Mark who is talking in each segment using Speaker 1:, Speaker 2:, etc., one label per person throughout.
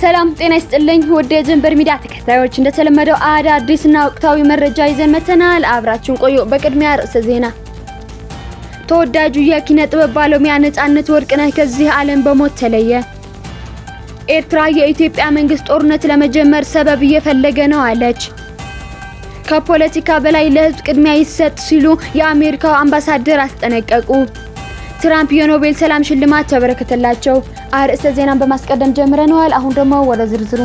Speaker 1: ሰላም ጤና ይስጥልኝ ወደ ጀንበር ሚዲያ ተከታዮች እንደተለመደው አዳዲስና ወቅታዊ መረጃ ይዘን መተናል። አብራችሁን ቆዩ። በቅድሚያ ርዕሰ ዜና። ተወዳጁ የኪነ ጥበብ ባለሙያ ነጻነት ወርቅነህ ከዚህ ዓለም በሞት ተለየ። ኤርትራ የኢትዮጵያ መንግስት ጦርነት ለመጀመር ሰበብ እየፈለገ ነው አለች። ከፖለቲካ በላይ ለህዝብ ቅድሚያ ይሰጥ ሲሉ የአሜሪካው አምባሳደር አስጠነቀቁ። ትራምፕ የኖቤል ሰላም ሽልማት ተበረከተላቸው። አርዕስተ ዜናን በማስቀደም ጀምረናል። አሁን ደግሞ ወደ ዝርዝሩ።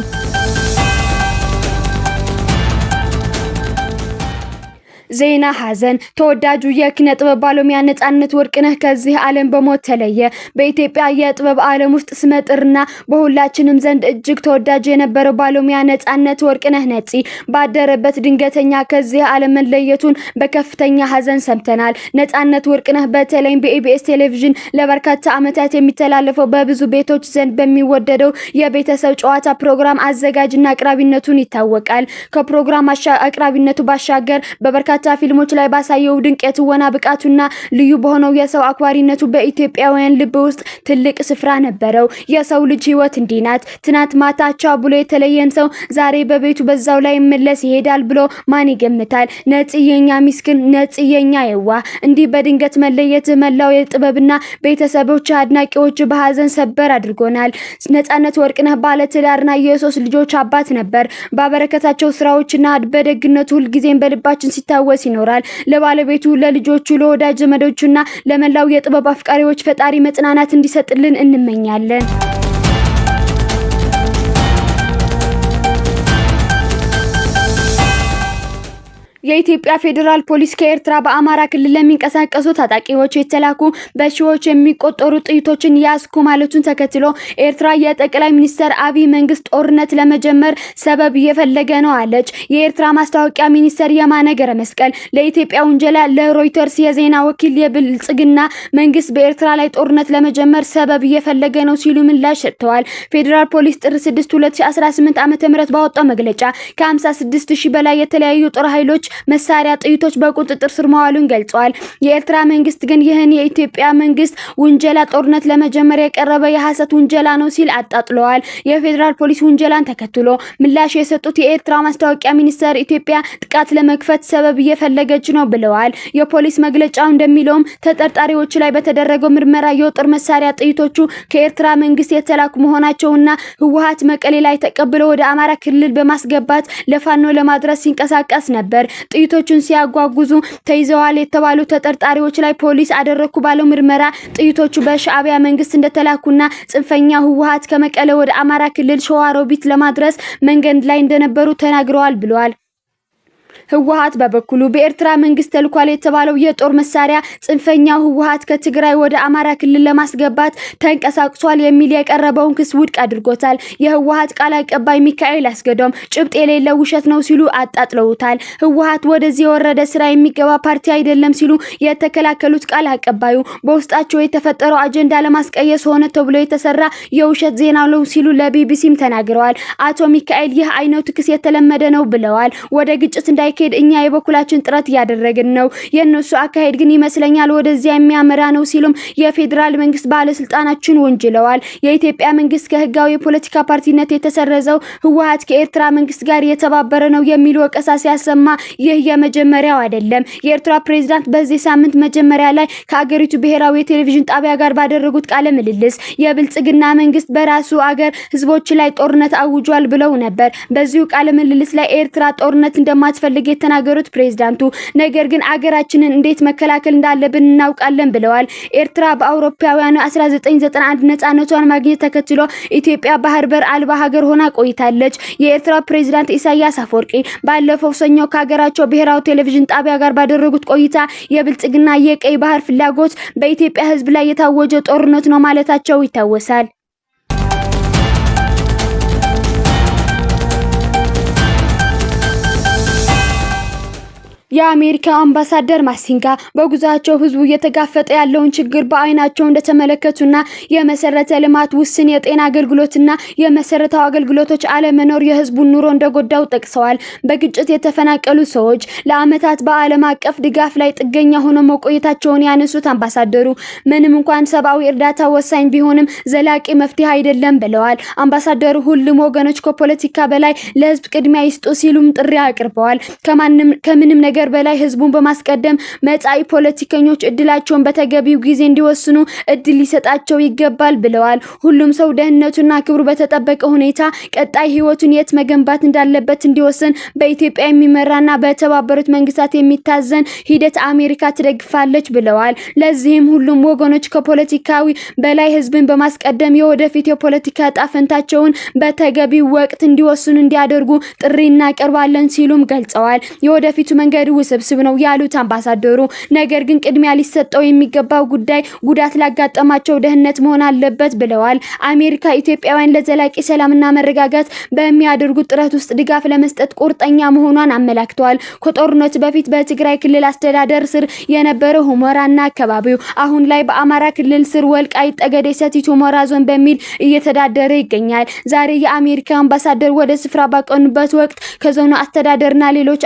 Speaker 1: ዜና ሐዘን። ተወዳጁ የኪነ ጥበብ ባለሙያ ነጻነት ወርቅነህ ከዚህ ዓለም በሞት ተለየ። በኢትዮጵያ የጥበብ ዓለም ውስጥ ስመጥርና በሁላችንም ዘንድ እጅግ ተወዳጅ የነበረው ባለሙያ ነጻነት ወርቅነህ ነፂ ባደረበት ድንገተኛ ከዚህ ዓለም መለየቱን በከፍተኛ ሐዘን ሰምተናል። ነጻነት ወርቅነህ በተለይም በኢቢኤስ ቴሌቪዥን ለበርካታ ዓመታት የሚተላለፈው በብዙ ቤቶች ዘንድ በሚወደደው የቤተሰብ ጨዋታ ፕሮግራም አዘጋጅና አቅራቢነቱን ይታወቃል። ከፕሮግራም አቅራቢነቱ ባሻገር በበርካታ ፊልሞች ላይ ባሳየው ድንቅ የትወና ብቃቱና ልዩ በሆነው የሰው አክባሪነቱ በኢትዮጵያውያን ልብ ውስጥ ትልቅ ስፍራ ነበረው። የሰው ልጅ ህይወት እንዲህ ናት። ትናንት ማታቻ ብሎ የተለየን ሰው ዛሬ በቤቱ በዛው ላይ መለስ ይሄዳል ብሎ ማን ይገምታል? ነፂ የኛ ሚስኪን፣ ነፂ የኛ የዋህ፣ እንዲህ በድንገት መለየት መላው የጥበብና ቤተሰቦች አድናቂዎች በሐዘን ሰበር አድርጎናል። ነጻነት ወርቅነህ ባለትዳርና የሶስት ልጆች አባት ነበር። ባበረከታቸው ስራዎችና በደግነቱ ሁልጊዜም በልባችን ሲታወስ ይኖራል። ለባለቤቱ፣ ለልጆቹ፣ ለወዳጅ ዘመዶቹና ለመላው የጥበብ አፍቃሪዎች ፈጣሪ መጽናናት እንዲሰጥልን እንመኛለን። የኢትዮጵያ ፌደራል ፖሊስ ከኤርትራ በአማራ ክልል ለሚንቀሳቀሱ ታጣቂዎች የተላኩ በሺዎች የሚቆጠሩ ጥይቶችን ያስኩ ማለቱን ተከትሎ ኤርትራ የጠቅላይ ሚኒስትር አብይ መንግስት ጦርነት ለመጀመር ሰበብ እየፈለገ ነው አለች። የኤርትራ ማስታወቂያ ሚኒስትር የማነ ገብረ መስቀል ለኢትዮጵያ ውንጀላ ለሮይተርስ የዜና ወኪል የብልጽግና መንግስት በኤርትራ ላይ ጦርነት ለመጀመር ሰበብ እየፈለገ ነው ሲሉ ምላሽ ሰጥተዋል። ፌደራል ፖሊስ ጥር 6 2018 ዓ.ም ባወጣው መግለጫ ከ56000 በላይ የተለያዩ ጦር ኃይሎች መሳሪያ ጥይቶች በቁጥጥር ስር መዋሉን ገልጿል። የኤርትራ መንግስት ግን ይህን የኢትዮጵያ መንግስት ውንጀላ ጦርነት ለመጀመር የቀረበ የሐሰት ውንጀላ ነው ሲል አጣጥለዋል። የፌደራል ፖሊስ ውንጀላን ተከትሎ ምላሽ የሰጡት የኤርትራ ማስታወቂያ ሚኒስትር ኢትዮጵያ ጥቃት ለመክፈት ሰበብ እየፈለገች ነው ብለዋል። የፖሊስ መግለጫው እንደሚለውም ተጠርጣሪዎች ላይ በተደረገው ምርመራ የጦር መሳሪያ ጥይቶቹ ከኤርትራ መንግስት የተላኩ መሆናቸውና ህወሓት መቀሌ ላይ ተቀብሎ ወደ አማራ ክልል በማስገባት ለፋኖ ለማድረስ ሲንቀሳቀስ ነበር። ጥይቶቹን ሲያጓጉዙ ተይዘዋል የተባሉ ተጠርጣሪዎች ላይ ፖሊስ አደረኩ ባለው ምርመራ ጥይቶቹ በሻዕቢያ መንግስት እንደተላኩና ጽንፈኛ ህወሓት ከመቀሌ ወደ አማራ ክልል ሸዋሮቢት ለማድረስ መንገድ ላይ እንደነበሩ ተናግረዋል ብለዋል። ህወሓት በበኩሉ በኤርትራ መንግስት ተልኳል የተባለው የጦር መሳሪያ ጽንፈኛው ህወሓት ከትግራይ ወደ አማራ ክልል ለማስገባት ተንቀሳቅሷል የሚል የቀረበውን ክስ ውድቅ አድርጎታል። የህወሓት ቃል አቀባይ ሚካኤል አስገዶም ጭብጥ የሌለው ውሸት ነው ሲሉ አጣጥለውታል። ህወሓት ወደዚህ የወረደ ስራ የሚገባ ፓርቲ አይደለም ሲሉ የተከላከሉት ቃል አቀባዩ በውስጣቸው የተፈጠረው አጀንዳ ለማስቀየስ ሆነ ተብሎ የተሰራ የውሸት ዜና ነው ሲሉ ለቢቢሲም ተናግረዋል። አቶ ሚካኤል ይህ አይነቱ ክስ የተለመደ ነው ብለዋል። ወደ ግጭት እንዳይከድ እኛ የበኩላችን ጥረት ያደረግን ነው። የነሱ አካሄድ ግን ይመስለኛል ወደዚያ የሚያመራ ነው ሲሉም የፌደራል መንግስት ባለስልጣናችን ወንጅለዋል። የኢትዮጵያ መንግስት ከህጋዊ የፖለቲካ ፓርቲነት የተሰረዘው ህወሓት ከኤርትራ መንግስት ጋር የተባበረ ነው የሚል ወቀሳ ሲያሰማ ይህ የመጀመሪያው አይደለም። የኤርትራ ፕሬዝዳንት በዚህ ሳምንት መጀመሪያ ላይ ከአገሪቱ ብሔራዊ የቴሌቪዥን ጣቢያ ጋር ባደረጉት ቃለ ምልልስ የብልጽግና መንግስት በራሱ አገር ህዝቦች ላይ ጦርነት አውጇል ብለው ነበር። በዚሁ ቃለ ምልልስ ላይ ኤርትራ ጦርነት እንደማትፈልግ የተናገሩት ፕሬዝዳንቱ ነገር ግን አገራችንን እንዴት መከላከል እንዳለብን እናውቃለን ብለዋል። ኤርትራ በአውሮፓውያኑ 1991 ነጻነቷን ማግኘት ተከትሎ ኢትዮጵያ ባህር በር አልባ ሀገር ሆና ቆይታለች። የኤርትራ ፕሬዝዳንት ኢሳያስ አፈወርቂ ባለፈው ሰኞ ከሀገራቸው ብሔራዊ ቴሌቪዥን ጣቢያ ጋር ባደረጉት ቆይታ የብልጽግና የቀይ ባህር ፍላጎት በኢትዮጵያ ህዝብ ላይ የታወጀ ጦርነት ነው ማለታቸው ይታወሳል። የአሜሪካ አምባሳደር ማሲንጋ በጉዟቸው ህዝቡ እየተጋፈጠ ያለውን ችግር በአይናቸው እንደተመለከቱና የመሰረተ ልማት ውስን የጤና አገልግሎትና የመሰረታዊ አገልግሎቶች አለመኖር የህዝቡን ኑሮ እንደጎዳው ጠቅሰዋል። በግጭት የተፈናቀሉ ሰዎች ለአመታት በዓለም አቀፍ ድጋፍ ላይ ጥገኛ ሆነው መቆየታቸውን ያነሱት አምባሳደሩ ምንም እንኳን ሰብአዊ እርዳታ ወሳኝ ቢሆንም ዘላቂ መፍትሄ አይደለም ብለዋል። አምባሳደሩ ሁሉም ወገኖች ከፖለቲካ በላይ ለህዝብ ቅድሚያ ይስጡ ሲሉም ጥሪ አቅርበዋል። ከምንም ነገር በላይ ህዝቡን በማስቀደም መጻኢ ፖለቲከኞች እድላቸውን በተገቢው ጊዜ እንዲወስኑ እድል ሊሰጣቸው ይገባል ብለዋል። ሁሉም ሰው ደህንነቱና ክብሩ በተጠበቀ ሁኔታ ቀጣይ ህይወቱን የት መገንባት እንዳለበት እንዲወስን በኢትዮጵያ የሚመራና በተባበሩት መንግስታት የሚታዘን ሂደት አሜሪካ ትደግፋለች ብለዋል። ለዚህም ሁሉም ወገኖች ከፖለቲካዊ በላይ ህዝብን በማስቀደም የወደፊት የፖለቲካ ጣፈንታቸውን በተገቢው ወቅት እንዲወስኑ እንዲያደርጉ ጥሪ እናቀርባለን ሲሉም ገልጸዋል። የወደፊቱ መንገድ ውስብስብ ነው ያሉት አምባሳደሩ ነገር ግን ቅድሚያ ሊሰጠው የሚገባው ጉዳይ ጉዳት ላጋጠማቸው ደህንነት መሆን አለበት ብለዋል። አሜሪካ ኢትዮጵያውያን ለዘላቂ ሰላምና መረጋጋት በሚያደርጉት ጥረት ውስጥ ድጋፍ ለመስጠት ቁርጠኛ መሆኗን አመላክተዋል። ከጦርነቱ በፊት በትግራይ ክልል አስተዳደር ስር የነበረው ሁመራና አካባቢው አሁን ላይ በአማራ ክልል ስር ወልቃይት ጠገዴ ሰቲት ሁመራ ዞን በሚል እየተዳደረ ይገኛል። ዛሬ የአሜሪካ አምባሳደር ወደ ስፍራ ባቀኑበት ወቅት ከዞኑ አስተዳደርና ሌሎች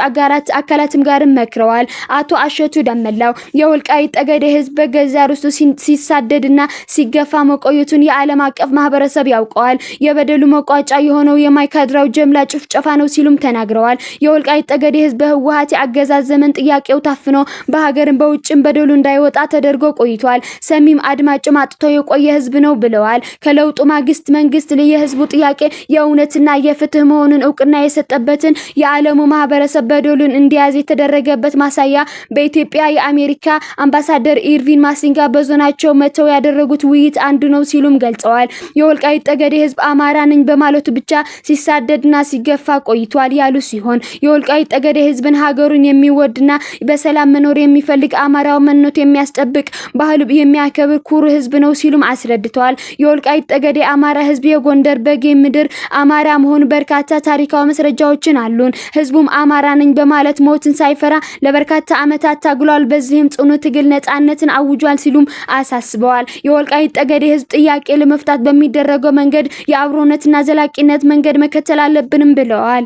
Speaker 1: አካላትም ጋር መክረዋል። አቶ አሸቱ ደመላው የወልቃይት ጠገዴ ህዝብ በገዛ ርስቱ ሲሳደድና ሲገፋ መቆየቱን የዓለም አቀፍ ማህበረሰብ ያውቀዋል። የበደሉ መቋጫ የሆነው የማይካድራው ጀምላ ጭፍጨፋ ነው ሲሉም ተናግረዋል። የወልቃይት ጠገዴ ህዝብ በህወሓት አገዛዝ ዘመን ጥያቄው ታፍኖ በሀገርም በውጭም በደሉ እንዳይወጣ ተደርጎ ቆይቷል። ሰሚም አድማጭም አጥቶ የቆየ ህዝብ ነው ብለዋል። ከለውጡ ማግስት መንግስት የህዝቡ ጥያቄ የእውነትና የፍትህ መሆኑን እውቅና የሰጠበትን የዓለሙ ማህበረሰብ በደሉን እንዲያዝ የተደረገበት ማሳያ በኢትዮጵያ የአሜሪካ አምባሳደር ኢርቪን ማሲንጋ በዞናቸው መተው ያደረጉት ውይይት አንዱ ነው ሲሉም ገልጸዋል። የወልቃይት ጠገዴ ህዝብ አማራ ነኝ በማለቱ ብቻ ሲሳደድና ሲገፋ ቆይቷል ያሉ ሲሆን የወልቃይት ጠገዴ ህዝብን ሀገሩን የሚወድና በሰላም መኖር የሚፈልግ አማራው ማንነቱ የሚያስጠብቅ ባህሉ የሚያከብር ኩሩ ህዝብ ነው ሲሉም አስረድተዋል። የወልቃይት ጠገዴ አማራ ህዝብ የጎንደር በጌ ምድር አማራ መሆኑ በርካታ ታሪካዊ መስረጃዎችን አሉን። ህዝቡም አማራ ነኝ በማለት ሞትን ሳይፈራ ለበርካታ አመታት ታግሏል። በዚህም ጽኑ ትግል ነጻነትን አውጇል ሲሉም አሳስበዋል። የወልቃይት ጠገዴ ህዝብ ጥያቄ ለመፍታት በሚደረገው መንገድ የአብሮነትና ዘላቂነት መንገድ መከተል አለብንም ብለዋል።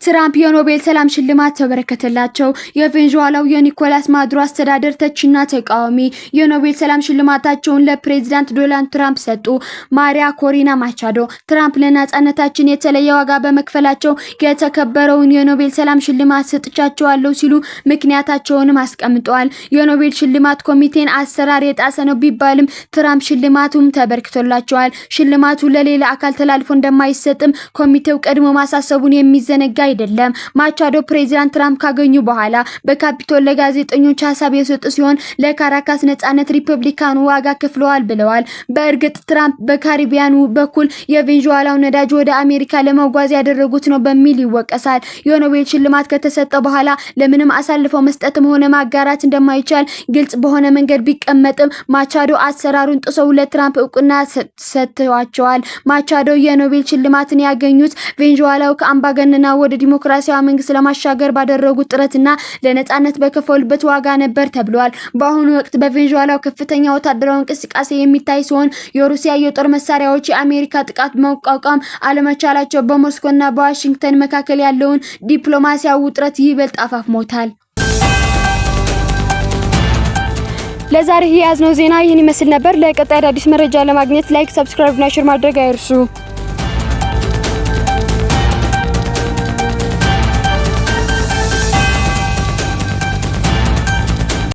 Speaker 1: ትራምፕ የኖቤል ሰላም ሽልማት ተበረከተላቸው። የቬንዙዌላው የኒኮላስ ማዱሮ አስተዳደር ተቺና ተቃዋሚ የኖቤል ሰላም ሽልማታቸውን ለፕሬዝዳንት ዶናልድ ትራምፕ ሰጡ። ማሪያ ኮሪና ማቻዶ ትራምፕ ለነጻነታችን የተለየ ዋጋ በመክፈላቸው የተከበረውን የኖቤል ሰላም ሽልማት ሰጥቻቸዋለሁ ሲሉ ምክንያታቸውንም አስቀምጠዋል። የኖቤል ሽልማት ኮሚቴን አሰራር የጣሰ ነው ቢባልም ትራምፕ ሽልማቱም ተበርክቶላቸዋል። ሽልማቱ ለሌላ አካል ተላልፎ እንደማይሰጥም ኮሚቴው ቀድሞ ማሳሰቡን የሚዘነጋ አይደለም። ማቻዶ ፕሬዝዳንት ትራምፕ ካገኙ በኋላ በካፒቶል ለጋዜጠኞች ሐሳብ የሰጡ ሲሆን ለካራካስ ነጻነት ሪፐብሊካኑ ዋጋ ከፍለዋል ብለዋል። በእርግጥ ትራምፕ በካሪቢያኑ በኩል የቬንዙዌላው ነዳጅ ወደ አሜሪካ ለመጓዝ ያደረጉት ነው በሚል ይወቀሳል። የኖቤል ሽልማት ከተሰጠ በኋላ ለምንም አሳልፈው መስጠትም ሆነ ማጋራት እንደማይቻል ግልጽ በሆነ መንገድ ቢቀመጥም ማቻዶ አሰራሩን ጥሰው ለትራምፕ እውቅና ሰጥተዋቸዋል። ማቻዶ የኖቤል ሽልማትን ያገኙት ቬንዙዌላው ከአምባገነና ወደ ዲሞክራሲያዊ መንግስት ለማሻገር ባደረጉት ጥረትና ለነጻነት በከፈሉበት ዋጋ ነበር ተብሏል። በአሁኑ ወቅት በቬንዙዌላ ከፍተኛ ወታደራዊ እንቅስቃሴ የሚታይ ሲሆን የሩሲያ የጦር መሳሪያዎች የአሜሪካ ጥቃት መቋቋም አለመቻላቸው በሞስኮና በዋሽንግተን መካከል ያለውን ዲፕሎማሲያዊ ውጥረት ይበልጥ አፋፍሞታል። ለዛሬ ያዝነው ዜና ይህን ይመስል ነበር። ለቀጣይ አዲስ መረጃ ለማግኘት ላይክ፣ ሰብስክራይብ እና ሼር ማድረግ አይርሱ።